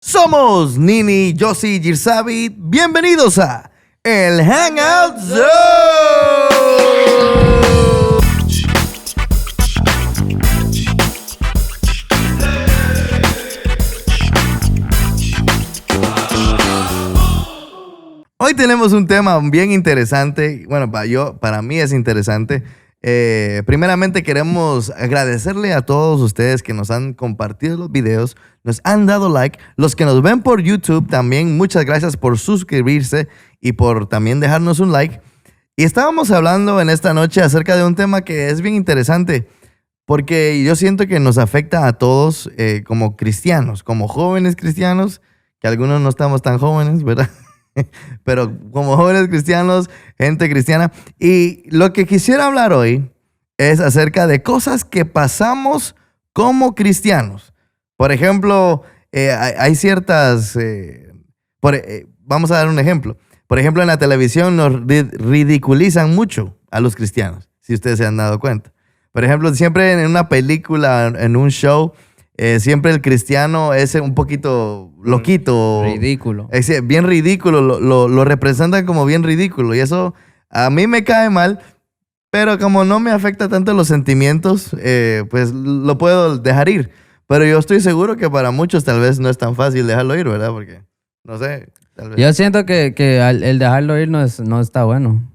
Somos Nini, Yossi y Girsabi. Bienvenidos a El Hangout Zone. Hoy tenemos un tema bien interesante. Bueno, para mí es interesante. Primeramente queremos agradecerle a todos ustedes que nos han compartido los videos, nos han dado like. Los que nos ven por YouTube también, muchas gracias por suscribirse y por también dejarnos un like. Y estábamos hablando en esta noche acerca de un tema que es bien interesante, porque yo siento que nos afecta a todos como cristianos, como jóvenes cristianos, que algunos no estamos tan jóvenes, ¿verdad? Pero como jóvenes cristianos, gente cristiana. Y lo que quisiera hablar hoy es acerca de cosas que pasamos como cristianos. Por ejemplo, hay ciertas... vamos a dar un ejemplo. Por ejemplo, en la televisión nos ridiculizan mucho a los cristianos, si ustedes se han dado cuenta. Por ejemplo, siempre en una película, en un show... siempre el cristiano es un poquito loquito. Ridículo. Es bien ridículo, lo representan como bien ridículo. Y eso a mí me cae mal, pero como no me afecta tanto los sentimientos, pues lo puedo dejar ir. Pero yo estoy seguro que para muchos tal vez no es tan fácil dejarlo ir, ¿verdad? Porque, no sé, tal vez. Yo siento que el dejarlo ir no está bueno.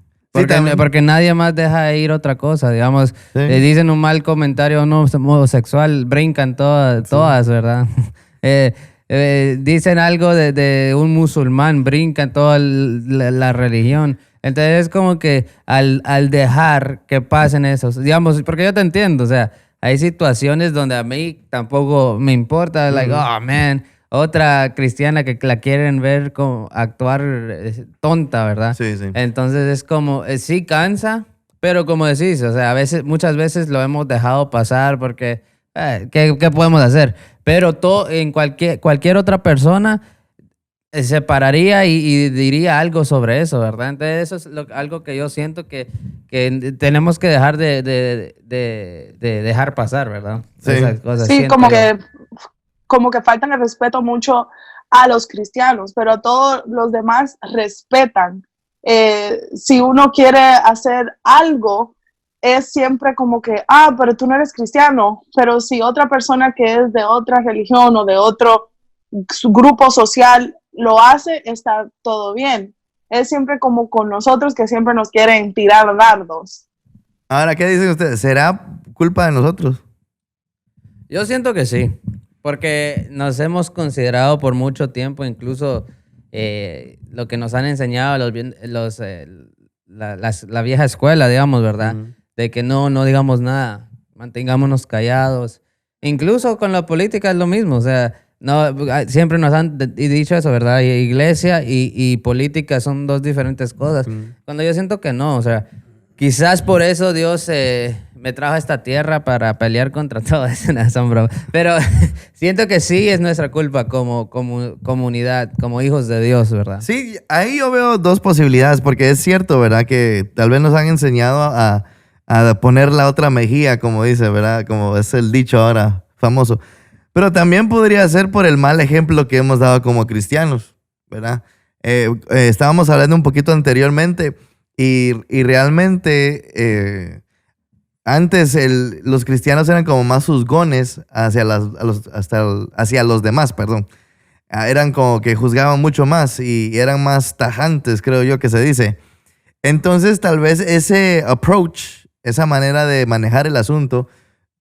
Porque nadie más deja ir otra cosa, digamos. Sí. Dicen un mal comentario a un homosexual, brincan todas, ¿verdad? Dicen algo de un musulmán, brincan toda la religión. Entonces es como que al dejar que pasen esos, digamos, porque yo te entiendo, o sea, hay situaciones donde a mí tampoco me importa, like, oh, man, otra cristiana que la quieren ver como actuar tonta, ¿verdad? Sí, sí. Entonces es como, sí cansa, pero como decís, o sea, muchas veces lo hemos dejado pasar porque, ¿qué podemos hacer? Pero en cualquier otra persona se pararía y diría algo sobre eso, ¿verdad? Entonces eso es algo que yo siento que tenemos que dejar de dejar pasar, ¿verdad? Sí, Esas cosas, sí, como que faltan el respeto mucho a los cristianos, pero a todos los demás respetan. Si uno quiere hacer algo, es siempre como que, pero tú no eres cristiano, pero si otra persona que es de otra religión o de otro grupo social lo hace, está todo bien. Es siempre como con nosotros que siempre nos quieren tirar dardos. Ahora, ¿qué dicen ustedes? ¿Será culpa de nosotros? Yo siento que sí, porque nos hemos considerado por mucho tiempo, incluso lo que nos han enseñado la vieja escuela, digamos, ¿verdad? De que no digamos nada, mantengámonos callados. Incluso con la política es lo mismo, o sea, no, siempre nos han dicho eso, ¿verdad? Iglesia y política son dos diferentes cosas. Cuando yo siento que no, o sea, quizás por eso Dios me trajo a esta tierra para pelear contra todo eso, no, son bromas. Pero siento que sí es nuestra culpa como comunidad, como hijos de Dios, ¿verdad? Sí, ahí yo veo dos posibilidades, porque es cierto, ¿verdad? Que tal vez nos han enseñado a poner la otra mejilla, como dice, ¿verdad? Como es el dicho ahora famoso. Pero también podría ser por el mal ejemplo que hemos dado como cristianos, ¿verdad? Estábamos hablando un poquito anteriormente y realmente antes los cristianos eran como más juzgones hacia los demás, perdón. Eran como que juzgaban mucho más y eran más tajantes, creo yo que se dice. Entonces tal vez ese approach, esa manera de manejar el asunto,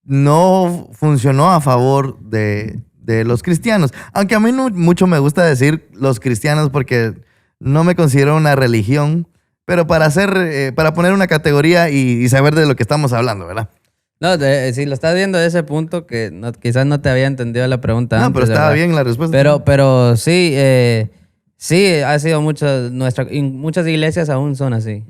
no funcionó a favor de los cristianos. Aunque a mí no mucho me gusta decir los cristianos porque no me considero una religión, pero para poner una categoría y saber de lo que estamos hablando, ¿verdad? No, si lo estás viendo de ese punto, que quizás no te había entendido la pregunta antes. No, pero estaba bien la respuesta. Pero sí, sí, ha sido muchas iglesias aún son así.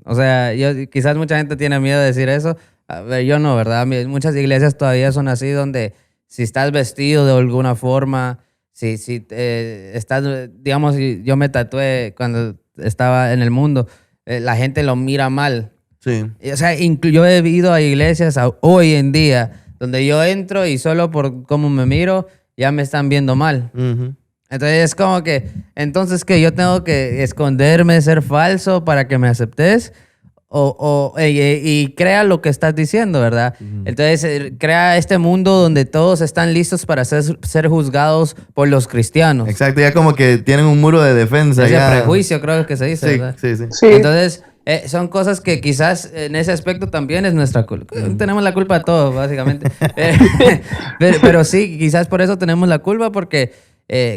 O sea, quizás mucha gente tiene miedo de decir eso. A ver, yo no, ¿verdad? Muchas iglesias todavía son así, donde si estás vestido de alguna forma, si estás, digamos, yo me tatué cuando estaba en el mundo, la gente lo mira mal. Sí. O sea, yo he ido a iglesias hoy en día donde yo entro y solo por cómo me miro ya me están viendo mal. Entonces es como que, entonces que yo tengo que esconderme, ser falso para que me aceptes y crea lo que estás diciendo, ¿verdad? Entonces crea este mundo donde todos están listos para ser juzgados por los cristianos. Exacto, ya como que tienen un muro de defensa. Ese ya. prejuicio creo que se dice, Sí, ¿verdad? sí, sí. Sí. Entonces, son cosas que quizás en ese aspecto también es nuestra culpa. Tenemos la culpa de todo, básicamente. Pero sí, quizás por eso tenemos la culpa, porque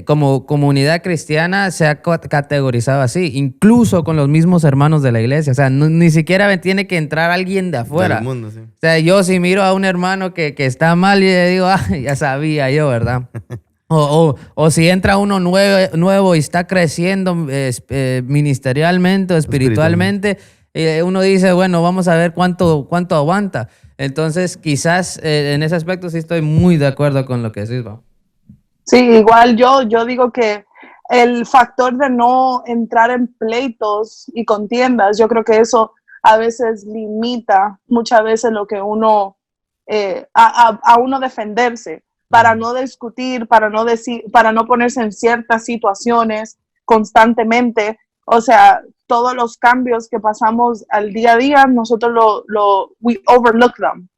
como comunidad cristiana se ha categorizado así, incluso con los mismos hermanos de la iglesia. O sea, ni siquiera tiene que entrar alguien de afuera. Del mundo, sí. O sea, yo si miro a un hermano que está mal y le digo, ya sabía yo, ¿verdad? O si entra uno nuevo y está creciendo ministerialmente o espiritualmente, uno dice, bueno, vamos a ver cuánto aguanta. Entonces, quizás en ese aspecto sí estoy muy de acuerdo con lo que decís, ¿va? Sí, igual yo digo que el factor de no entrar en pleitos y contiendas, yo creo que eso a veces limita muchas veces lo que uno, a uno defenderse, para no discutir, para no decir, para no ponerse en ciertas situaciones constantemente. O sea, todos los cambios que pasamos al día a día, nosotros we overlook them,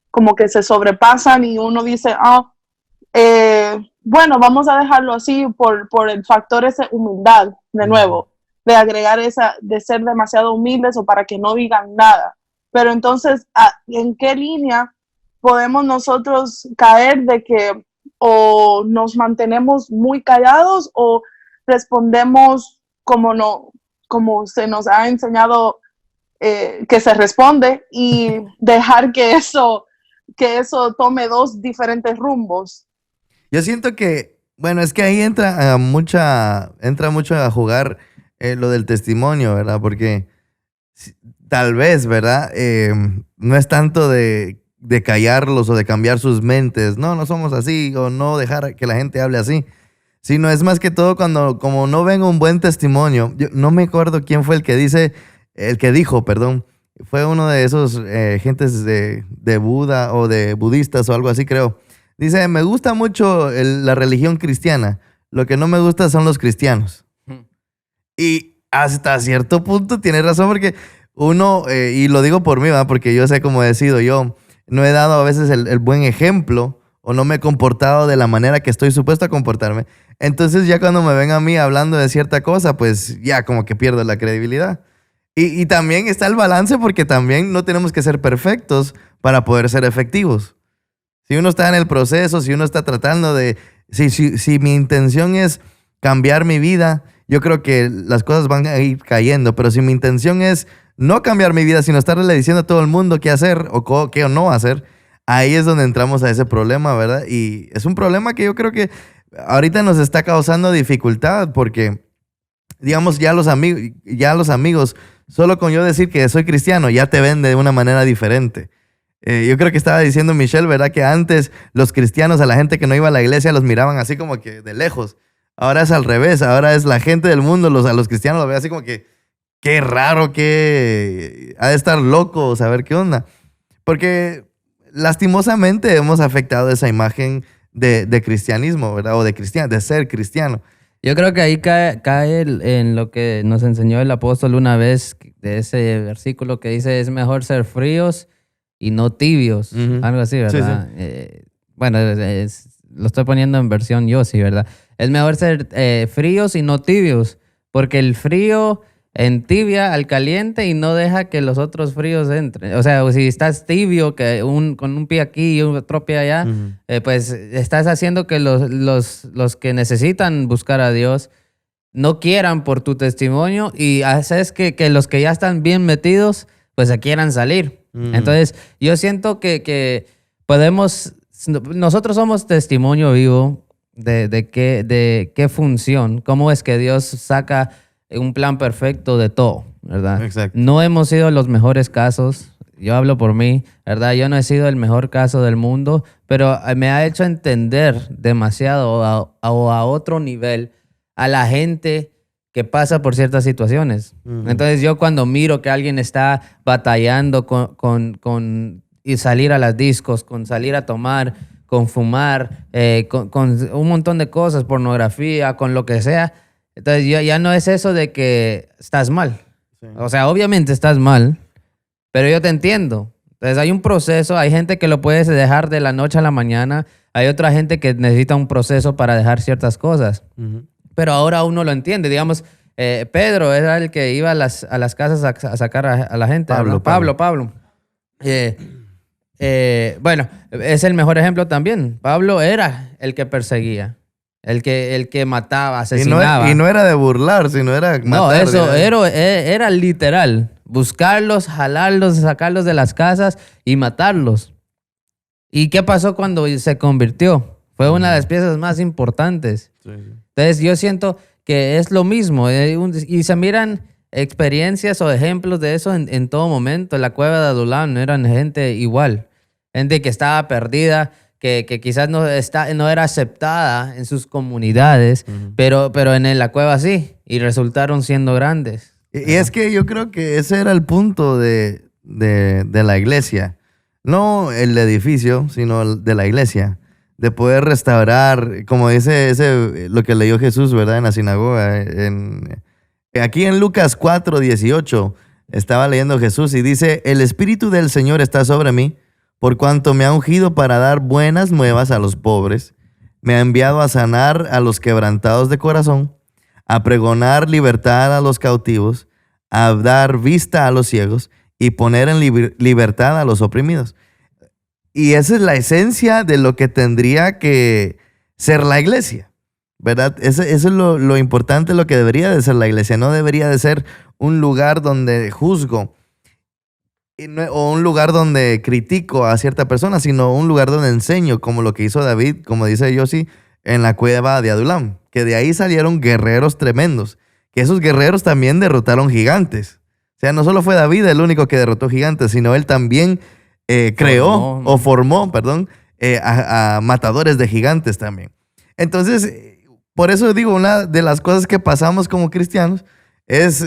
como que se sobrepasan y uno dice, bueno, vamos a dejarlo así por el factor esa humildad, de nuevo, de agregar de ser demasiado humildes o para que no digan nada. Pero entonces, ¿en qué línea podemos nosotros caer de que o nos mantenemos muy callados o respondemos como se nos ha enseñado que se responde, y dejar que eso tome dos diferentes rumbos? Yo siento que, bueno, es que ahí entra mucho a jugar lo del testimonio, ¿verdad? Porque tal vez, ¿verdad? No es tanto de callarlos o de cambiar sus mentes. No somos así, o no dejar que la gente hable así. Sino es más que todo como no ven un buen testimonio. Yo no me acuerdo quién fue el que dijo, perdón. Fue uno de esos gentes de Buda o de budistas o algo así, creo. Dice, me gusta mucho la religión cristiana. Lo que no me gusta son los cristianos. Y hasta cierto punto tiene razón, porque uno, y lo digo por mí, ¿verdad? Porque yo sé cómo he sido yo. No he dado a veces el buen ejemplo, o no me he comportado de la manera que estoy supuesto a comportarme. Entonces ya cuando me ven a mí hablando de cierta cosa, pues ya como que pierdo la credibilidad. Y también está el balance, porque también no tenemos que ser perfectos para poder ser efectivos. Si uno está en el proceso, si uno está tratando de... Si mi intención es cambiar mi vida, yo creo que las cosas van a ir cayendo. Pero si mi intención es no cambiar mi vida, sino estarle diciendo a todo el mundo qué hacer o qué o no hacer, ahí es donde entramos a ese problema, ¿verdad? Y es un problema que yo creo que ahorita nos está causando dificultad, porque, digamos, ya los amigos, solo con yo decir que soy cristiano, ya te ven de una manera diferente. Yo creo que estaba diciendo Michelle, ¿verdad? Que antes los cristianos, a la gente que no iba a la iglesia, los miraban así como que de lejos. Ahora es al revés. Ahora es la gente del mundo, a los cristianos los ve así como que, qué raro, que ha de estar loco, saber qué onda. Porque lastimosamente hemos afectado esa imagen de cristianismo, ¿verdad? O de ser cristiano. Yo creo que ahí cae en lo que nos enseñó el apóstol una vez, de ese versículo que dice, es mejor ser fríos y no tibios, algo así, ¿verdad? Sí, sí. Bueno, lo estoy poniendo en versión yo, sí, ¿verdad? Es mejor ser fríos y no tibios, porque el frío entibia al caliente y no deja que los otros fríos entren. O sea, si estás tibio, con un pie aquí y otro pie allá, pues estás haciendo que los que necesitan buscar a Dios no quieran por tu testimonio, y haces que los que ya están bien metidos, pues se quieran salir. Entonces, yo siento que nosotros somos testimonio vivo de qué función, cómo es que Dios saca un plan perfecto de todo, ¿verdad? Exacto. No hemos sido los mejores casos, yo hablo por mí, ¿verdad? Yo no he sido el mejor caso del mundo, pero me ha hecho entender demasiado a otro nivel a la gente que pasa por ciertas situaciones. Entonces yo cuando miro que alguien está batallando con y salir a las discos, con salir a tomar, con fumar, con un montón de cosas, pornografía, con lo que sea. Entonces ya no es eso de que estás mal. Sí. O sea, obviamente estás mal, pero yo te entiendo. Entonces hay un proceso, hay gente que lo puede dejar de la noche a la mañana, hay otra gente que necesita un proceso para dejar ciertas cosas. Uh-huh. Pero ahora uno lo entiende. Digamos, Pedro era el que iba a las casas a sacar a la gente. Pablo. Bueno, es el mejor ejemplo también. Pablo era el que perseguía, el que mataba, asesinaba. Y no era de burlar, sino era matar. No, eso era literal. Buscarlos, jalarlos, sacarlos de las casas y matarlos. ¿Y qué pasó cuando se convirtió? Fue una de las piezas más importantes. Sí. Entonces yo siento que es lo mismo. Y se miran experiencias o ejemplos de eso en todo momento. En la cueva de Adulam eran gente igual. Gente que estaba perdida, que quizás no era aceptada en sus comunidades, uh-huh. pero en la cueva sí. Y resultaron siendo grandes. Y es que yo creo que ese era el punto de la iglesia. No el edificio, sino el de la iglesia. De poder restaurar, como dice lo que leyó Jesús, ¿verdad? En la sinagoga. Aquí en Lucas 4:18 estaba leyendo Jesús y dice: el Espíritu del Señor está sobre mí, por cuanto me ha ungido para dar buenas nuevas a los pobres. Me ha enviado a sanar a los quebrantados de corazón, a pregonar libertad a los cautivos, a dar vista a los ciegos y poner en libertad a los oprimidos. Y esa es la esencia de lo que tendría que ser la iglesia, ¿verdad? Eso es lo importante, lo que debería de ser la iglesia. No debería de ser un lugar donde juzgo o un lugar donde critico a cierta persona, sino un lugar donde enseño, como lo que hizo David, como dice Yossi, en la cueva de Adulam, que de ahí salieron guerreros tremendos, que esos guerreros también derrotaron gigantes. O sea, no solo fue David el único que derrotó gigantes, sino él también formó a matadores de gigantes también. Entonces, por eso digo, una de las cosas que pasamos como cristianos es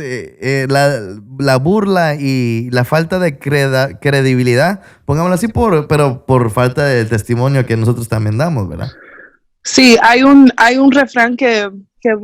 la burla y la falta de credibilidad, pongámoslo así, pero por falta de testimonio que nosotros también damos, ¿verdad? Sí, hay un refrán que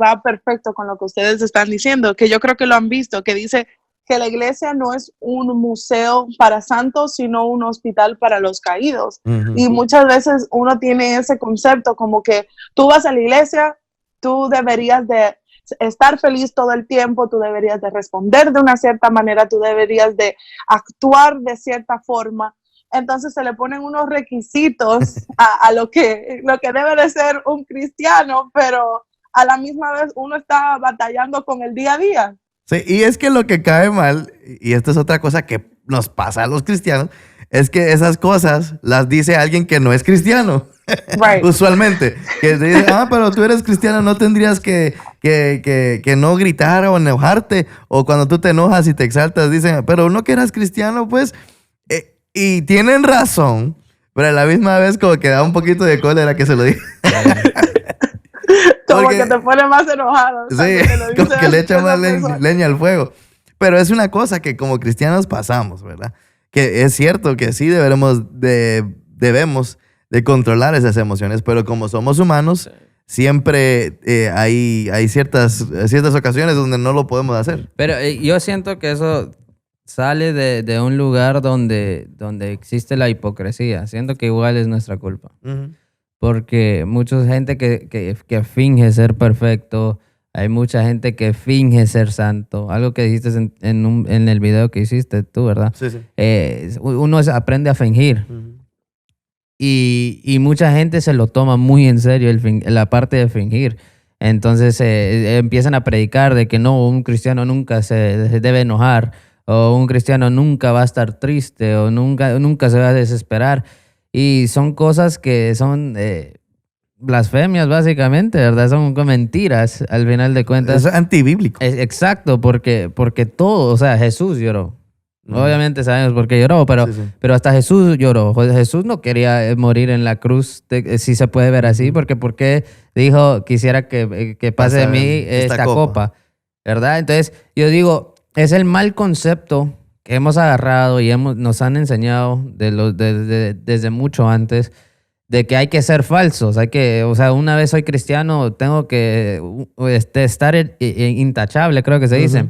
va perfecto con lo que ustedes están diciendo, que yo creo que lo han visto, que dice que la iglesia no es un museo para santos, sino un hospital para los caídos. Uh-huh. Y muchas veces uno tiene ese concepto como que tú vas a la iglesia, tú deberías de estar feliz todo el tiempo, tú deberías de responder de una cierta manera, tú deberías de actuar de cierta forma. Entonces se le ponen unos requisitos a lo que debe de ser un cristiano, pero a la misma vez uno está batallando con el día a día. Sí, y es que lo que cae mal, y esto es otra cosa que nos pasa a los cristianos, es que esas cosas las dice alguien que no es cristiano. Right. Usualmente. Que dice, pero tú eres cristiano, no tendrías que no gritar o enojarte. O cuando tú te enojas y te exaltas, dicen, pero no que eras cristiano, pues. Y tienen razón, pero a la misma vez como que da un poquito de cólera que se lo diga. Como que te pone más enojado. Sí, como que le echa más leña al fuego. Pero es una cosa que como cristianos pasamos, ¿verdad? Que es cierto que sí debemos de controlar esas emociones, pero como somos humanos, siempre hay ciertas ocasiones donde no lo podemos hacer. Pero yo siento que eso sale de un lugar donde existe la hipocresía. Siento que igual es nuestra culpa. Uh-huh. Porque mucha gente que finge ser perfecto, hay mucha gente que finge ser santo. Algo que dijiste en el video que hiciste tú, ¿verdad? Sí. Uno aprende a fingir. Uh-huh. Y mucha gente se lo toma muy en serio la parte de fingir. Entonces empiezan a predicar de que no, un cristiano nunca se debe enojar, o un cristiano nunca va a estar triste, o nunca se va a desesperar. Y son cosas que son blasfemias, básicamente, ¿verdad? Son mentiras, al final de cuentas. Es antibíblico. Exacto, porque todo, o sea, Jesús lloró. Obviamente sabemos por qué lloró, pero hasta Jesús lloró. Jesús no quería morir en la cruz, si se puede ver así, porque dijo, quisiera que pase de mí esta copa, ¿verdad? Entonces, yo digo, es el mal concepto que hemos agarrado y nos han enseñado desde mucho antes, de que hay que ser falsos, o sea, una vez soy cristiano, tengo que estar intachable, creo que se dice.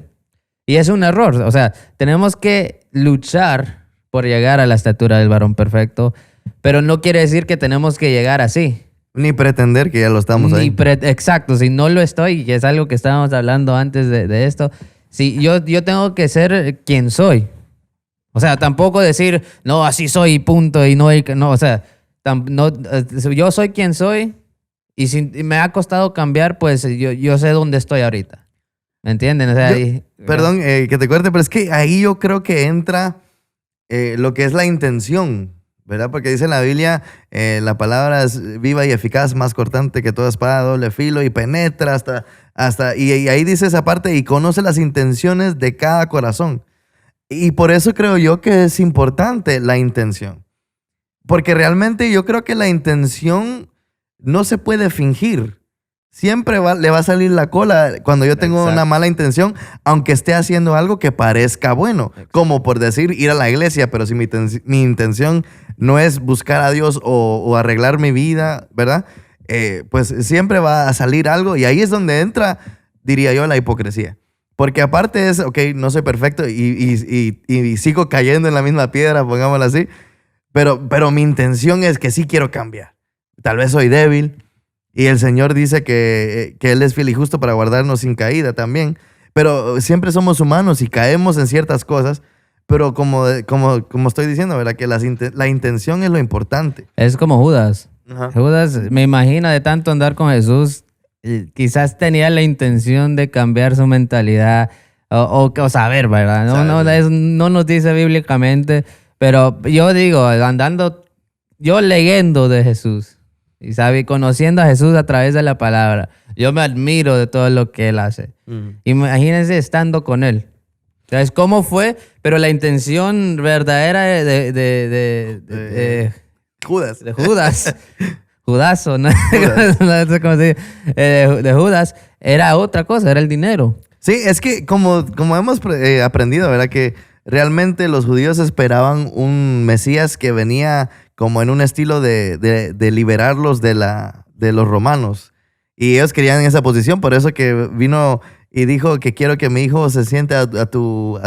Y es un error, o sea, tenemos que luchar por llegar a la estatura del varón perfecto, pero no quiere decir que tenemos que llegar así. Ni pretender que ya lo estamos ahí. Exacto, si no lo estoy, que es algo que estábamos hablando antes de esto, si yo tengo que ser quien soy. O sea, tampoco decir, no, así soy, punto, y no, o sea, yo soy quien soy, y si me ha costado cambiar, pues yo sé dónde estoy ahorita. ¿Me entienden? O sea, perdón que te corte, pero es que ahí yo creo que entra lo que es la intención, ¿verdad? Porque dice en la Biblia, la palabra es viva y eficaz, más cortante que toda espada de doble filo y penetra y ahí dice esa parte y conoce las intenciones de cada corazón. Y por eso creo yo que es importante la intención. Porque realmente yo creo que la intención no se puede fingir. Siempre le va a salir la cola cuando yo tengo una mala intención, aunque esté haciendo algo que parezca bueno. Exacto. Como por decir, ir a la iglesia, pero si mi intención no es buscar a Dios o arreglar mi vida, ¿verdad? Pues siempre va a salir algo y ahí es donde entra, diría yo, la hipocresía. Porque aparte es, ok, no soy perfecto y sigo cayendo en la misma piedra, pongámoslo así, pero mi intención es que sí quiero cambiar. Tal vez soy débil. Y el Señor dice que Él es fiel y justo para guardarnos sin caída también. Pero siempre somos humanos y caemos en ciertas cosas. Pero como estoy diciendo, ¿verdad? Que la intención es lo importante. Es como Judas. Ajá. Judas, me imagino, de tanto andar con Jesús, quizás tenía la intención de cambiar su mentalidad o saber, ¿verdad? No nos dice bíblicamente. Pero yo digo, yo leyendo de Jesús. Y conociendo a Jesús a través de la palabra, yo me admiro de todo lo que Él hace. Imagínense estando con Él. ¿Sabes cómo fue? Pero la intención verdadera de Judas. De Judas. Judazo, ¿no? Judas. No sé cómo se dice. De Judas era otra cosa, era el dinero. Sí, es que como hemos aprendido, ¿verdad? Que realmente los judíos esperaban un Mesías que venía como en un estilo de liberarlos de los romanos. Y ellos querían esa posición, por eso que vino y dijo que quiero que mi hijo se siente a tu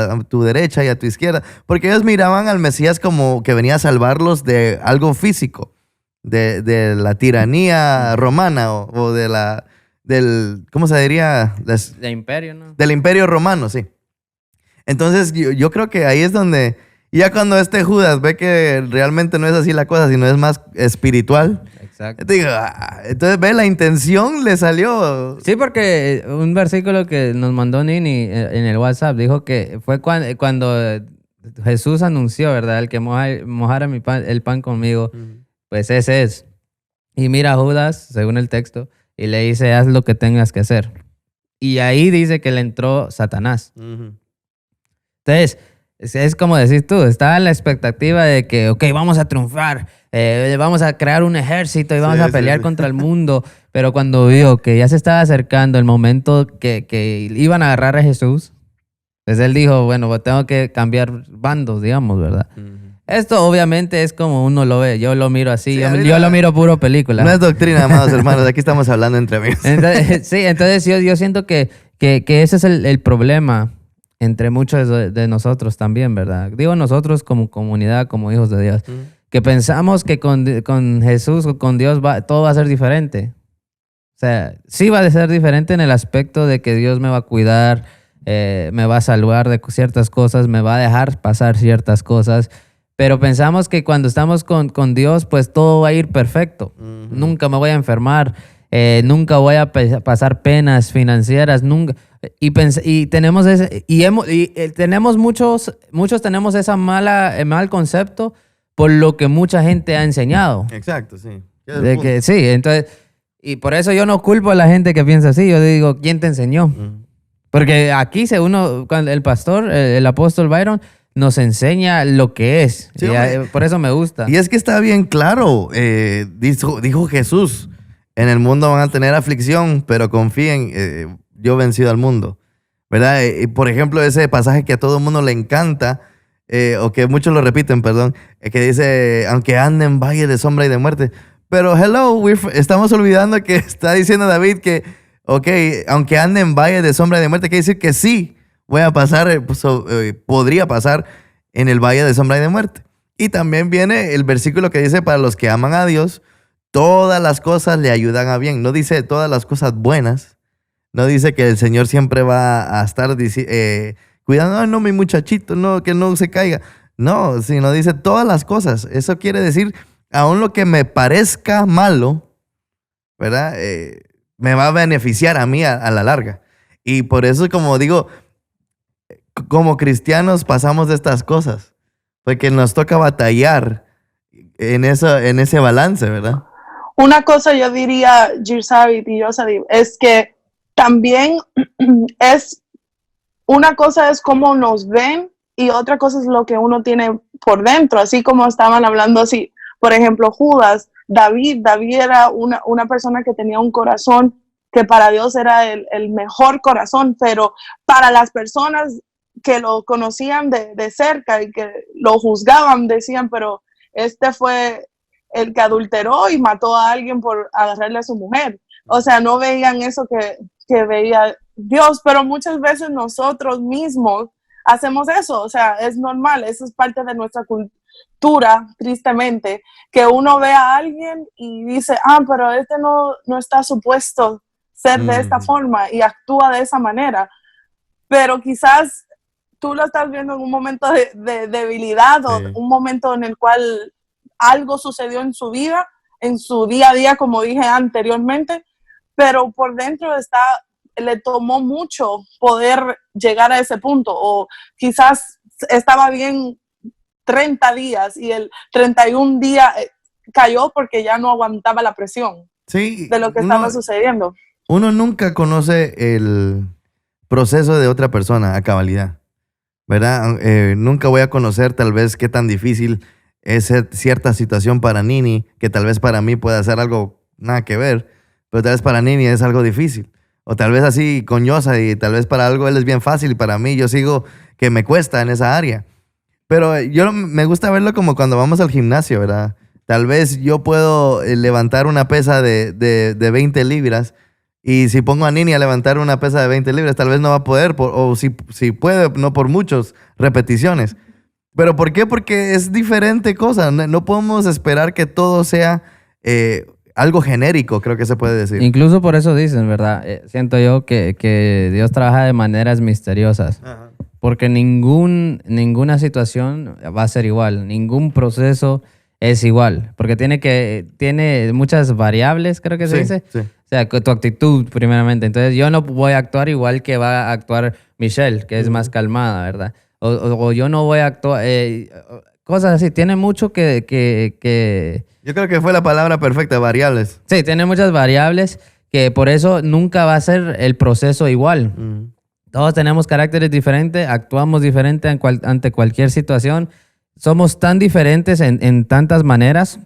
derecha y a tu izquierda. Porque ellos miraban al Mesías como que venía a salvarlos de algo físico, de la tiranía romana o ¿cómo se diría? De imperio, ¿no? Del imperio romano, sí. Entonces yo creo que ahí es donde... Ya cuando Judas ve que realmente no es así la cosa, sino es más espiritual. Exacto. Digo, entonces ve, la intención le salió. Sí, porque un versículo que nos mandó Nini en el WhatsApp dijo que fue cuando Jesús anunció, ¿verdad? El que mojara el pan conmigo, pues ese es. Y mira a Judas, según el texto, y le dice, haz lo que tengas que hacer. Y ahí dice que le entró Satanás. Entonces... Es como decís tú, estaba en la expectativa de que, ok, vamos a triunfar, vamos a crear un ejército y vamos a pelear contra el mundo. Pero cuando vio que ya se estaba acercando el momento que iban a agarrar a Jesús, pues él dijo, bueno, tengo que cambiar bandos, digamos, ¿verdad? Esto obviamente es como uno lo ve, yo lo miro así, sí, yo lo miro puro película. No es doctrina, amados hermanos, aquí estamos hablando entre amigos. Entonces yo siento que ese es el problema entre muchos de nosotros también, ¿verdad? Digo nosotros como comunidad, como hijos de Dios, que pensamos que con Jesús o con Dios todo va a ser diferente. O sea, sí va a ser diferente en el aspecto de que Dios me va a cuidar, me va a salvar de ciertas cosas, me va a dejar pasar ciertas cosas, pero pensamos que cuando estamos con Dios, pues todo va a ir perfecto. Nunca me voy a enfermar, nunca voy a pasar penas financieras, nunca. Y tenemos tenemos muchos tenemos esa mal concepto por lo que mucha gente ha enseñado. Exacto, sí. Sí, entonces, y por eso yo no culpo a la gente que piensa así. Yo digo, ¿quién te enseñó? Porque aquí cuando el pastor, el apóstol Byron, nos enseña lo que es. Sí, por eso me gusta. Y es que está bien claro. Dijo Jesús, en el mundo van a tener aflicción, pero confíen, yo he vencido al mundo, ¿verdad? Por ejemplo, ese pasaje que a todo el mundo le encanta, o que muchos lo repiten, perdón, que dice, aunque ande en valle de sombra y de muerte, Pero hello, estamos olvidando que está diciendo David que, ok, aunque ande en valle de sombra de muerte, quiere decir que sí, voy a pasar, podría pasar en el valle de sombra de muerte. Y también viene el versículo que dice, para los que aman a Dios, todas las cosas le ayudan a bien. No dice todas las cosas buenas. No dice que el Señor siempre va a estar cuidando, "Ay, no, mi muchachito, no, que no se caiga". No, sino dice todas las cosas. Eso quiere decir, aun lo que me parezca malo, ¿verdad? Me va a beneficiar a mí a la larga. Y por eso, como digo, como cristianos pasamos de estas cosas, porque nos toca batallar en ese balance, ¿verdad? Una cosa yo diría, Girsavit y Yosadib, es que también una cosa es cómo nos ven y otra cosa es lo que uno tiene por dentro, así como estaban hablando así, por ejemplo, Judas, David era una persona que tenía un corazón que para Dios era el mejor corazón, pero para las personas que lo conocían de cerca y que lo juzgaban, decían, pero este fue el que adulteró y mató a alguien por agarrarle a su mujer. O sea, no veían eso que veía Dios, pero muchas veces nosotros mismos hacemos eso, o sea, es normal, eso es parte de nuestra cultura, tristemente, que uno ve a alguien y dice, pero este no está supuesto ser de esta forma y actúa de esa manera, pero quizás tú lo estás viendo en un momento de debilidad o un momento en el cual algo sucedió en su vida, en su día a día, como dije anteriormente, pero por dentro le tomó mucho poder llegar a ese punto, o quizás estaba bien 30 días y el 31 día cayó porque ya no aguantaba la presión de lo que estaba sucediendo. Uno nunca conoce el proceso de otra persona a cabalidad, ¿verdad? Nunca voy a conocer tal vez qué tan difícil es cierta situación para Nini, que tal vez para mí pueda ser algo nada que ver, pero tal vez para Nini es algo difícil. O tal vez así con Yosa, y tal vez para algo él es bien fácil y para mí yo sigo que me cuesta en esa área. Pero yo me gusta verlo como cuando vamos al gimnasio, ¿verdad? Tal vez yo puedo levantar una pesa de 20 libras y si pongo a Nini a levantar una pesa de 20 libras, tal vez no va a poder, o si puede, no por muchas repeticiones. ¿Pero por qué? Porque es diferente cosa. No podemos esperar que todo sea algo genérico, creo que se puede decir. Incluso por eso dicen, ¿verdad? Siento yo que Dios trabaja de maneras misteriosas. Ajá. Porque ninguna situación va a ser igual. Ningún proceso es igual. Porque tiene muchas variables, creo que se dice. Sí. O sea, tu actitud, primeramente. Entonces, yo no voy a actuar igual que va a actuar Michelle, que es más calmada, ¿verdad? O yo no voy a actuar... cosas así. Tiene mucho que... Yo creo que fue la palabra perfecta, variables. Sí, tiene muchas variables que por eso nunca va a ser el proceso igual. Todos tenemos caracteres diferentes, actuamos diferente ante cualquier situación. Somos tan diferentes en tantas maneras.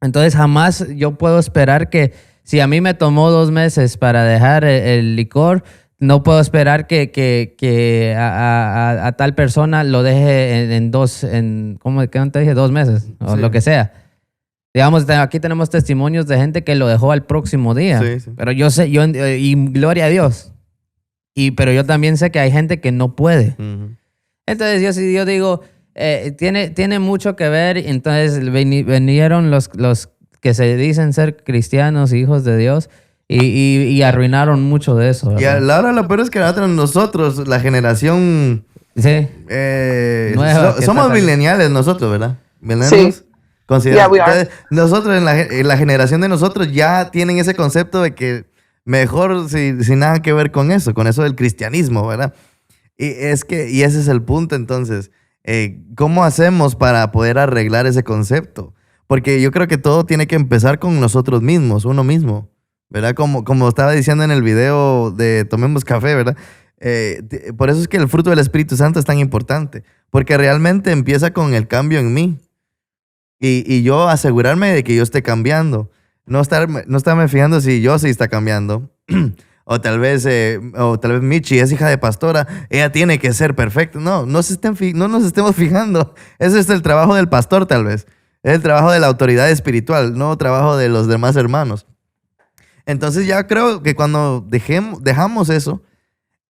Entonces jamás yo puedo esperar que si a mí me tomó 2 meses para dejar el licor, no puedo esperar que a tal persona lo deje ¿cómo te dije? 2 meses o lo que sea. Digamos, aquí tenemos testimonios de gente que lo dejó al próximo día. Sí. Pero yo sé, y gloria a Dios. Pero yo también sé que hay gente que no puede. Entonces yo digo, tiene mucho que ver. Entonces vinieron los que se dicen ser cristianos, hijos de Dios, y arruinaron mucho de eso, ¿verdad? Y ahora lo peor es que nosotros, la generación... Sí. Somos millennials nosotros, ¿verdad? Millennials. Sí. Entonces, nosotros, en la generación de nosotros, ya tienen ese concepto de que mejor sin nada que ver con eso del cristianismo, ¿verdad? Y ese es el punto, entonces. ¿Cómo hacemos para poder arreglar ese concepto? Porque yo creo que todo tiene que empezar con nosotros mismos, uno mismo, ¿verdad? Como estaba diciendo en el video de Tomemos Café, ¿verdad? Por eso es que el fruto del Espíritu Santo es tan importante, porque realmente empieza con el cambio en mí. Y yo asegurarme de que yo esté cambiando. No estarme fijando si yo sí está cambiando. o tal vez Michi es hija de pastora. Ella tiene que ser perfecta. No nos estemos fijando. Ese es el trabajo del pastor, tal vez. Es el trabajo de la autoridad espiritual, no trabajo de los demás hermanos. Entonces ya creo que cuando dejamos eso,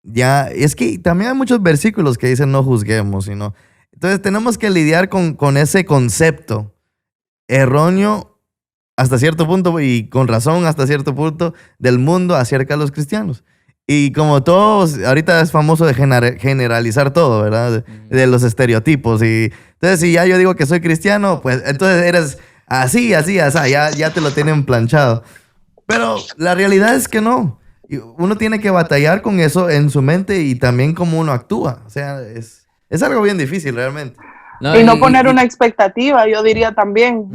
ya, es que también hay muchos versículos que dicen no juzguemos, sino. Entonces tenemos que lidiar con ese concepto erróneo hasta cierto punto y con razón hasta cierto punto del mundo acerca de los cristianos. Y como todos, ahorita es famoso de generalizar todo, ¿verdad? De los estereotipos. Y entonces si ya yo digo que soy cristiano, pues entonces eres así, ya te lo tienen planchado. Pero la realidad es que no. Uno tiene que batallar con eso en su mente y también cómo uno actúa. O sea, es algo bien difícil realmente. Y no poner una expectativa, yo diría también,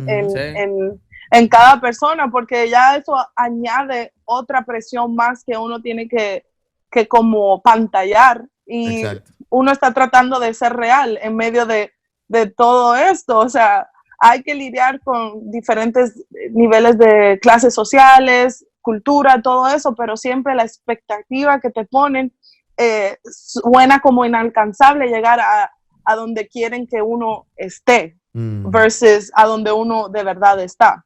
en cada persona, porque ya eso añade otra presión más que uno tiene que como pantallar. Y Exacto. uno está tratando de ser real en medio de todo esto. O sea, hay que lidiar con diferentes niveles de clases sociales, cultura, todo eso, pero siempre la expectativa que te ponen suena como inalcanzable llegar a donde quieren que uno esté versus a donde uno de verdad está.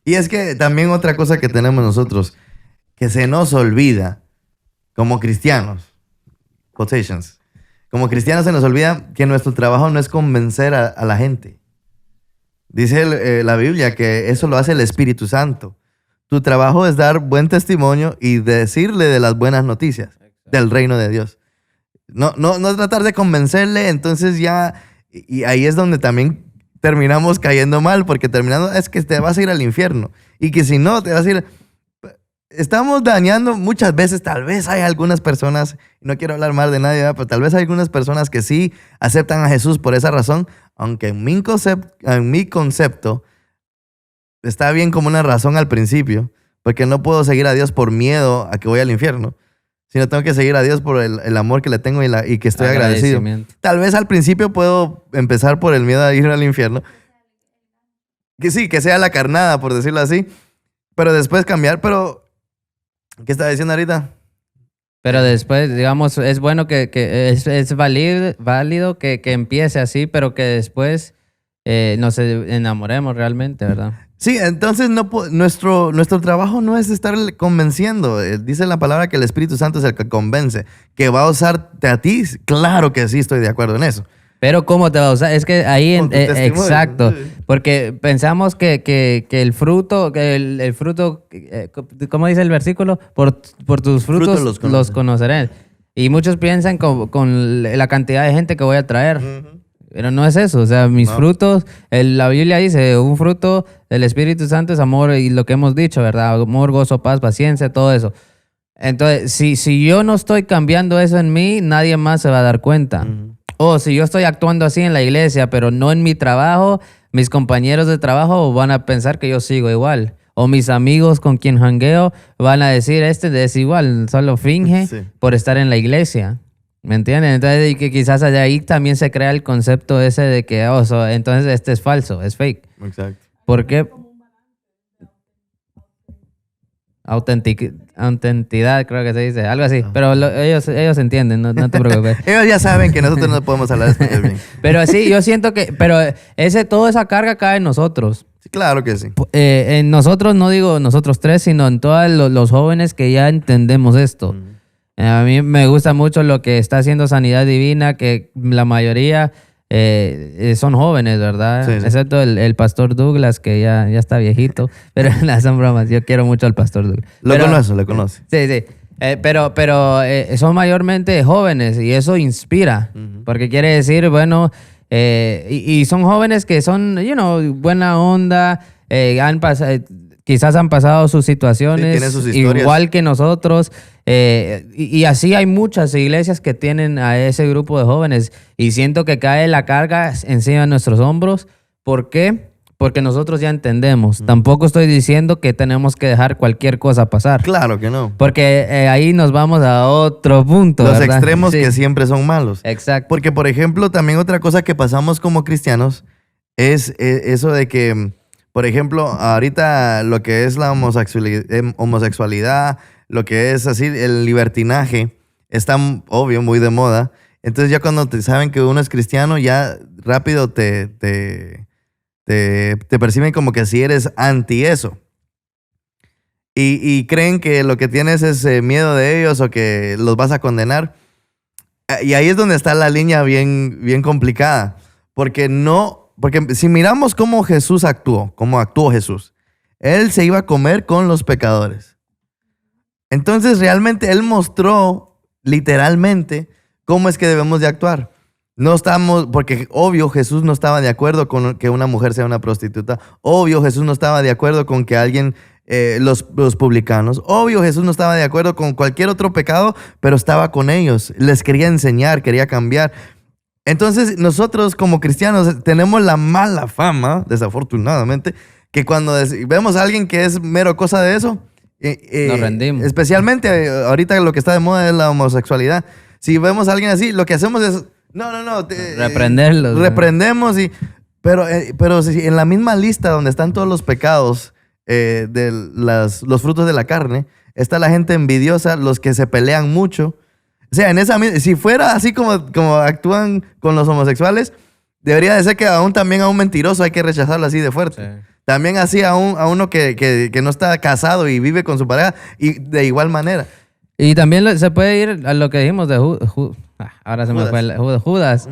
Y es que también otra cosa que tenemos nosotros, que se nos olvida como cristianos, quotations, como cristianos se nos olvida que nuestro trabajo no es convencer a la gente. Dice la Biblia que eso lo hace el Espíritu Santo. Tu trabajo es dar buen testimonio y decirle de las buenas noticias del reino de Dios. No tratar de convencerle, entonces ya, y ahí es donde también terminamos cayendo mal, porque terminando es que te vas a ir al infierno. Y que si no, te vas a ir. Estamos dañando muchas veces, tal vez hay algunas personas, no quiero hablar mal de nadie, ¿verdad? Pero tal vez hay algunas personas que sí aceptan a Jesús por esa razón, aunque en mi concepto está bien como una razón al principio, porque no puedo seguir a Dios por miedo a que voy al infierno, sino tengo que seguir a Dios por el amor que le tengo y que estoy agradecido. Tal vez al principio puedo empezar por el miedo a ir al infierno, que sí, que sea la carnada, por decirlo así, pero después cambiar. Pero, ¿qué estaba diciendo ahorita? Pero después, digamos, es bueno que es válido que empiece así, pero que después nos enamoremos realmente, ¿verdad? Sí, entonces nuestro trabajo no es estar convenciendo. Dice la palabra que el Espíritu Santo es el que convence. ¿Que va a usarte a ti? Claro que sí, estoy de acuerdo en eso. Pero ¿cómo te va a usar? Es que ahí, exacto, Sí. porque pensamos que el fruto, ¿cómo dice el versículo? Por tus frutos los conoceré. Y muchos piensan con la cantidad de gente que voy a traer. Pero no es eso, o sea, mis frutos, la Biblia dice, un fruto del Espíritu Santo es amor y lo que hemos dicho, ¿verdad? Amor, gozo, paz, paciencia, todo eso. Entonces, si yo no estoy cambiando eso en mí, nadie más se va a dar cuenta. O si yo estoy actuando así en la iglesia, pero no en mi trabajo, mis compañeros de trabajo van a pensar que yo sigo igual. O mis amigos con quien jangueo van a decir, este es igual, solo finge por estar en la iglesia. ¿Me entienden? Entonces, y que quizás de ahí también se crea el concepto ese de que, entonces este es falso, es fake. Exacto. ¿Por qué? Autenticidad, creo que se dice, algo así. Pero ellos entienden, no te preocupes. Ellos ya saben que nosotros no podemos hablar español bien. Pero sí, yo siento que, toda esa carga cae en nosotros. Sí, claro que sí. En nosotros, no digo nosotros tres, sino en todos los jóvenes que ya entendemos esto. A mí me gusta mucho lo que está haciendo Sanidad Divina, que la mayoría son jóvenes, ¿verdad? Sí. Excepto el pastor Douglas, que ya está viejito. Pero son bromas, yo quiero mucho al pastor Douglas. Lo conoce. Sí. Pero son mayormente jóvenes y eso inspira. Porque quiere decir, bueno, y son jóvenes que son, buena onda, quizás han pasado sus situaciones, tienen sus historias. igual que nosotros. Y así hay muchas iglesias que tienen a ese grupo de jóvenes. Y siento que cae la carga encima de nuestros hombros. ¿Por qué? Porque nosotros ya entendemos. Tampoco estoy diciendo que tenemos que dejar cualquier cosa pasar. Claro que no. Porque ahí nos vamos a otro punto, Los ¿verdad? extremos Sí. que siempre son malos. Exacto. Porque, por ejemplo, también otra cosa que pasamos como cristianos es eso de que, por ejemplo, ahorita lo que es la homosexualidad, lo que es así, el libertinaje, está obvio, muy de moda. Entonces ya cuando saben que uno es cristiano, ya rápido te te perciben como que si eres anti eso. Y creen que lo que tienes es miedo de ellos o que los vas a condenar. Y ahí es donde está la línea bien complicada. Porque si miramos cómo Jesús actuó, cómo actuó Jesús, él se iba a comer con los pecadores. Entonces realmente él mostró literalmente cómo es que debemos de actuar. No estamos, porque obvio Jesús no estaba de acuerdo con que una mujer sea una prostituta. Obvio Jesús no estaba de acuerdo con que alguien, los publicanos. Obvio Jesús no estaba de acuerdo con cualquier otro pecado, pero estaba con ellos. Les quería enseñar, quería cambiar. Entonces nosotros como cristianos tenemos la mala fama, desafortunadamente, que cuando vemos a alguien que es mero cosa de eso, nos rendimos. Especialmente ahorita lo que está de moda es la homosexualidad. Si vemos a alguien así, lo que hacemos es, reprenderlos. Reprendemos, pero si en la misma lista donde están todos los pecados de los frutos de la carne, está la gente envidiosa, los que se pelean mucho. O sea, si fuera así como actúan con los homosexuales, debería de ser que también a un mentiroso hay que rechazarlo así de fuerte. Sí. También así a uno que no está casado y vive con su pareja, y de igual manera. Y también se puede ir a lo que dijimos de ahora se me fue Judas.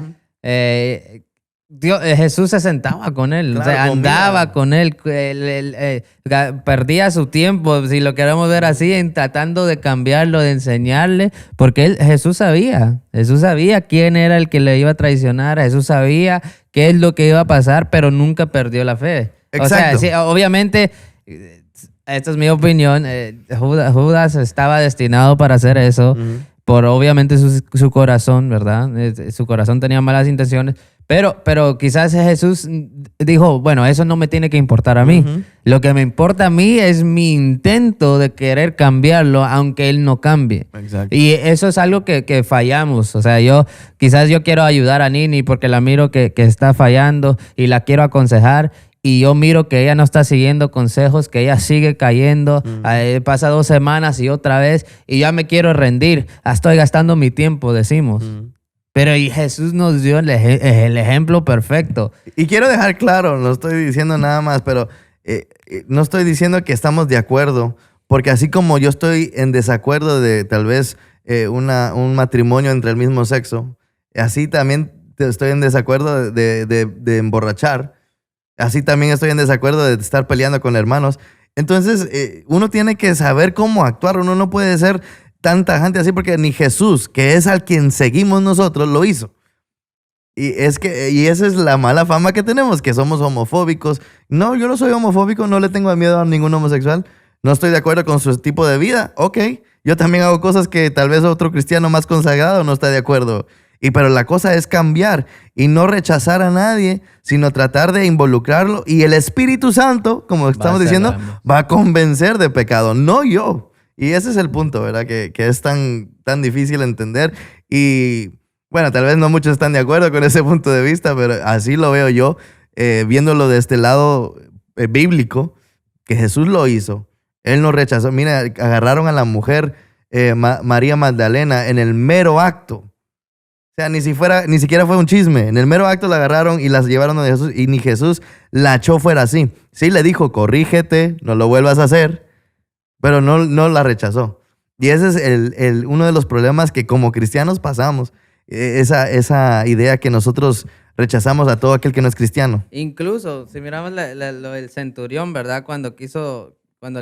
Jesús se sentaba con él, claro, o sea, andaba con él, perdía su tiempo, si lo queremos ver así, en tratando de cambiarlo, de enseñarle, porque Jesús sabía quién era el que le iba a traicionar, Jesús sabía qué es lo que iba a pasar, pero nunca perdió la fe. Exacto. O sea, sí, obviamente, esta es mi opinión, Judas estaba destinado para hacer eso, por obviamente su corazón, ¿verdad? Su corazón tenía malas intenciones, pero quizás Jesús dijo, bueno, eso no me tiene que importar a mí. Lo que me importa a mí es mi intento de querer cambiarlo, aunque él no cambie. Exacto. Y eso es algo que fallamos. O sea, quizás yo quiero ayudar a Nini porque la miro que está fallando y la quiero aconsejar. Y yo miro que ella no está siguiendo consejos, que ella sigue cayendo. Pasa 2 semanas y otra vez, y ya me quiero rendir. Estoy gastando mi tiempo, decimos. Pero y Jesús nos dio el ejemplo perfecto. Y quiero dejar claro, no estoy diciendo nada más, pero no estoy diciendo que estamos de acuerdo, porque así como yo estoy en desacuerdo de tal vez un matrimonio entre el mismo sexo, así también estoy en desacuerdo de emborrachar. Así también estoy en desacuerdo de estar peleando con hermanos. Entonces, uno tiene que saber cómo actuar. Uno no puede ser tan tajante así porque ni Jesús, que es al quien seguimos nosotros, lo hizo. Y esa es la mala fama que tenemos, que somos homofóbicos. No, yo no soy homofóbico, no le tengo miedo a ningún homosexual. No estoy de acuerdo con su tipo de vida. Ok, yo también hago cosas que tal vez otro cristiano más consagrado no está de acuerdo. Pero la cosa es cambiar y no rechazar a nadie, sino tratar de involucrarlo. Y el Espíritu Santo, como estamos diciendo, va a convencer de pecado, no yo. Y ese es el punto, ¿verdad? Que es tan difícil entender. Y bueno, tal vez no muchos están de acuerdo con ese punto de vista, pero así lo veo yo, viéndolo de este lado bíblico, que Jesús lo hizo. Él no rechazó. Mira, agarraron a la mujer María Magdalena en el mero acto. O sea, ni siquiera fue un chisme. En el mero acto la agarraron y las llevaron a Jesús, y ni Jesús la echó fuera así. Sí le dijo, corrígete, no lo vuelvas a hacer, pero no la rechazó. Y ese es uno de los problemas que como cristianos pasamos. Esa idea que nosotros rechazamos a todo aquel que no es cristiano. Incluso, si miramos lo del centurión, ¿verdad? Cuando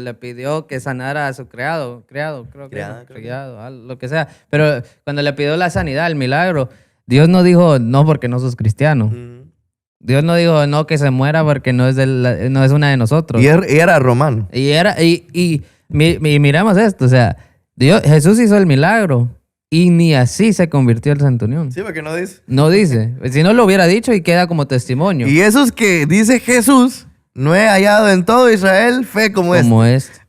le pidió que sanara a su criado, lo que sea. Pero cuando le pidió la sanidad, el milagro, Dios no dijo, no, porque no sos cristiano. Dios no dijo, no, que se muera porque no es una de nosotros. Y era romano. Y miramos esto, o sea, Jesús hizo el milagro y ni así se convirtió el centurión. Sí, porque no dice. No dice. Si no lo hubiera dicho y queda como testimonio. Y esos que dice Jesús... No he hallado en todo Israel fe como este.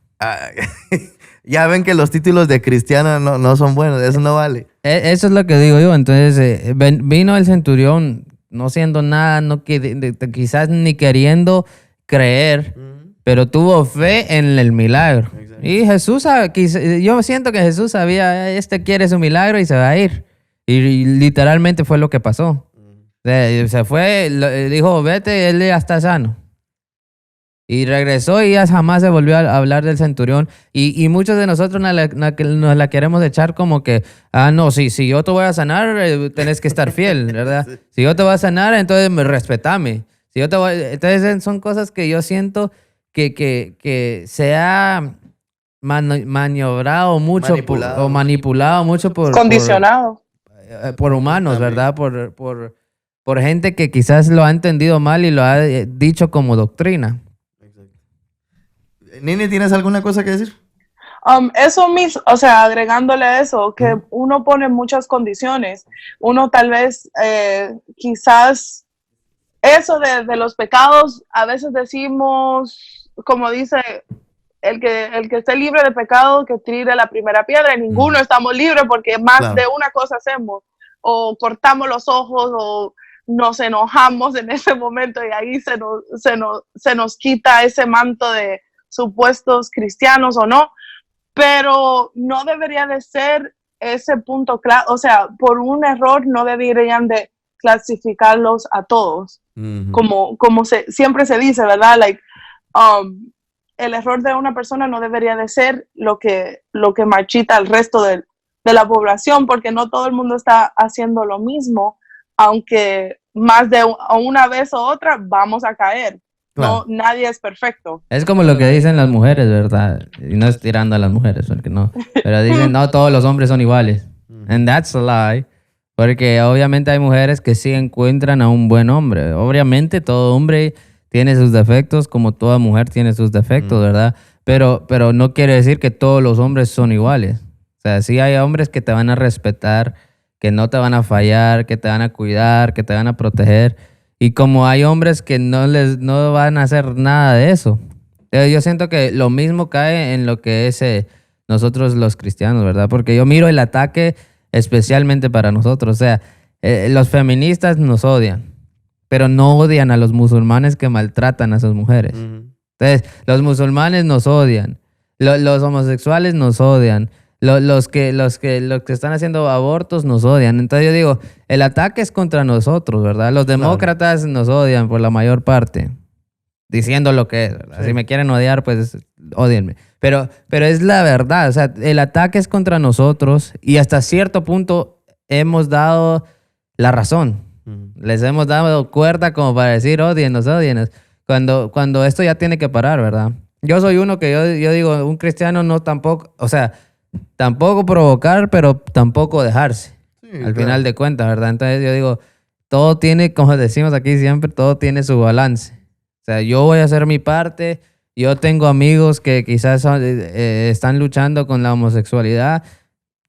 Ya ven que los títulos de cristiano no son buenos, eso no vale. Eso es lo que digo yo. Entonces, vino el centurión no siendo nada, quizás ni queriendo creer, pero tuvo fe en el milagro. Exacto. Y Jesús, yo siento que Jesús sabía, quiere su milagro y se va a ir. Y literalmente fue lo que pasó. Se fue, dijo, vete, él ya está sano. Y regresó y ya jamás se volvió a hablar del centurión. Y muchos de nosotros nos la queremos echar como que, no, si yo te voy a sanar, tenés que estar fiel, ¿verdad? Sí. Si yo te voy a sanar, entonces respetame. Si yo te voy, entonces son cosas que yo siento que se ha maniobrado mucho Manipulado. o manipulado mucho Condicionado. por humanos, También. ¿verdad? Por gente que quizás lo ha entendido mal y lo ha dicho como doctrina. Nini, ¿tienes alguna cosa que decir? Eso mismo, o sea, agregándole a eso, que uno pone muchas condiciones. Uno tal vez, quizás, eso de los pecados, a veces decimos, como dice, el que esté libre de pecado, que tire la primera piedra. Y ninguno estamos libres porque más de una cosa hacemos. O cortamos los ojos o nos enojamos en ese momento y ahí se nos quita ese manto de supuestos cristianos o no, pero no debería de ser ese punto claro, o sea, por un error no deberían de clasificarlos a todos, como siempre se dice, ¿verdad? Like, el error de una persona no debería de ser lo que marchita al resto de la población, porque no todo el mundo está haciendo lo mismo, aunque más de una vez o otra vamos a caer. Claro. No, nadie es perfecto. Es como lo que dicen las mujeres, ¿verdad? Y no es tirando a las mujeres, porque no. Pero dicen, no, todos los hombres son iguales. And that's a lie. Porque obviamente hay mujeres que sí encuentran a un buen hombre. Obviamente todo hombre tiene sus defectos, como toda mujer tiene sus defectos, ¿verdad? Pero no quiere decir que todos los hombres son iguales. O sea, sí hay hombres que te van a respetar, que no te van a fallar, que te van a cuidar, que te van a proteger. Y como hay hombres que no van a hacer nada de eso. Yo siento que lo mismo cae en lo que es nosotros los cristianos, ¿verdad? Porque yo miro el ataque especialmente para nosotros. O sea, los feministas nos odian, pero no odian a los musulmanes que maltratan a sus mujeres. Entonces, los musulmanes nos odian, los homosexuales nos odian, los que están haciendo abortos nos odian. Entonces yo digo, el ataque es contra nosotros, ¿verdad? Los demócratas nos odian por la mayor parte, diciendo lo que es, ¿verdad? Sí. Si me quieren odiar, pues ódienme. Pero es la verdad, o sea, el ataque es contra nosotros y hasta cierto punto hemos dado la razón. Les hemos dado cuerda como para decir, ódienos, cuando esto ya tiene que parar, ¿verdad? Yo soy uno que yo digo, un cristiano no tampoco, o sea, tampoco provocar, pero tampoco dejarse. Sí, al final de cuentas, ¿verdad? Entonces yo digo, todo tiene, como decimos aquí siempre, todo tiene su balance. O sea, yo voy a hacer mi parte. Yo tengo amigos que quizás están luchando con la homosexualidad.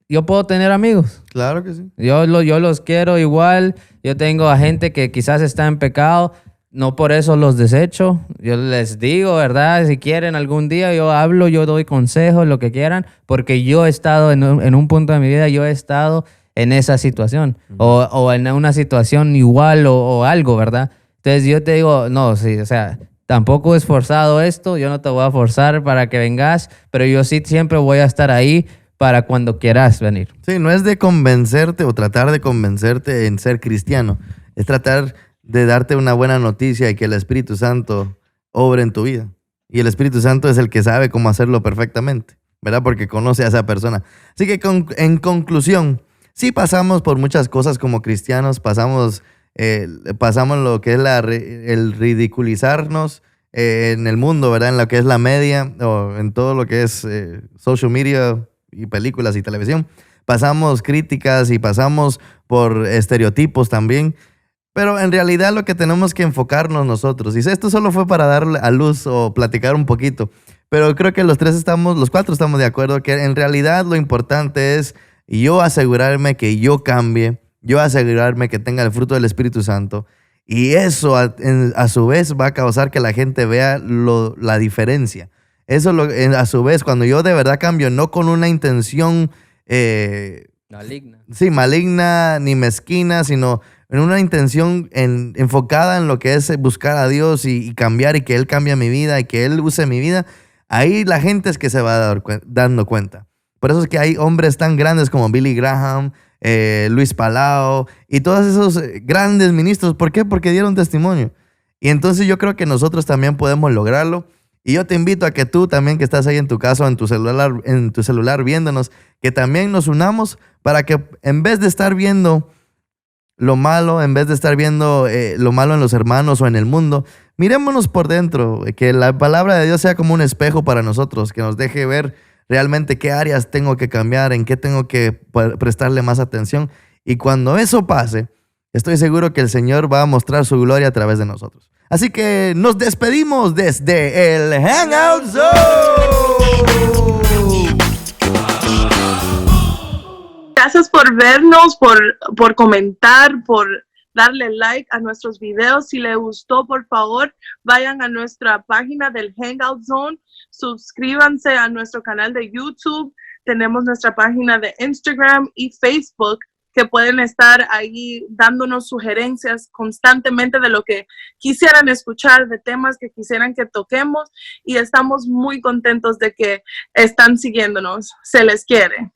Yo puedo tener amigos. Claro que sí. Yo los quiero igual. Yo tengo a gente que quizás está en pecado. No por eso los desecho. Yo les digo, ¿verdad? Si quieren algún día, yo hablo, yo doy consejos, lo que quieran, porque yo he estado en un punto de mi vida, yo he estado en esa situación o en una situación igual o algo, ¿verdad? Entonces yo te digo, no, sí, o sea, tampoco es forzado esto, yo no te voy a forzar para que vengas, pero yo sí siempre voy a estar ahí para cuando quieras venir. Sí, no es de convencerte o tratar de convencerte en ser cristiano, es tratar de darte una buena noticia y que el Espíritu Santo obre en tu vida. Y el Espíritu Santo es el que sabe cómo hacerlo perfectamente, ¿verdad? Porque conoce a esa persona. Así que en conclusión, sí pasamos por muchas cosas como cristianos, pasamos lo que es el ridiculizarnos en el mundo, ¿verdad? En lo que es la media o en todo lo que es social media y películas y televisión. Pasamos críticas y pasamos por estereotipos también. Pero en realidad lo que tenemos que enfocarnos nosotros, y esto solo fue para darle a luz o platicar un poquito, pero creo que los cuatro estamos de acuerdo que en realidad lo importante es yo asegurarme que yo cambie, yo asegurarme que tenga el fruto del Espíritu Santo, y eso a su vez va a causar que la gente vea la diferencia. Eso a su vez, cuando yo de verdad cambio, no con una intención maligna. Sí, maligna ni mezquina, sino en una intención enfocada en lo que es buscar a Dios y cambiar y que Él cambie mi vida y que Él use mi vida, ahí la gente es que se va dando cuenta. Por eso es que hay hombres tan grandes como Billy Graham, Luis Palau y todos esos grandes ministros. ¿Por qué? Porque dieron testimonio. Y entonces yo creo que nosotros también podemos lograrlo. Y yo te invito a que tú también, que estás ahí en tu casa o en tu celular viéndonos, que también nos unamos para que en vez de estar viendo lo malo, en vez de estar viendo lo malo en los hermanos o en el mundo, mirémonos por dentro, que la palabra de Dios sea como un espejo para nosotros, que nos deje ver realmente qué áreas tengo que cambiar, en qué tengo que prestarle más atención. Y cuando eso pase, estoy seguro que el Señor va a mostrar su gloria a través de nosotros. Así que nos despedimos desde el Hangout Zone. Gracias por vernos, por comentar, por darle like a nuestros videos. Si les gustó, por favor, vayan a nuestra página del Hangout Zone, suscríbanse a nuestro canal de YouTube, tenemos nuestra página de Instagram y Facebook, que pueden estar ahí dándonos sugerencias constantemente de lo que quisieran escuchar, de temas que quisieran que toquemos, y estamos muy contentos de que están siguiéndonos. Se les quiere.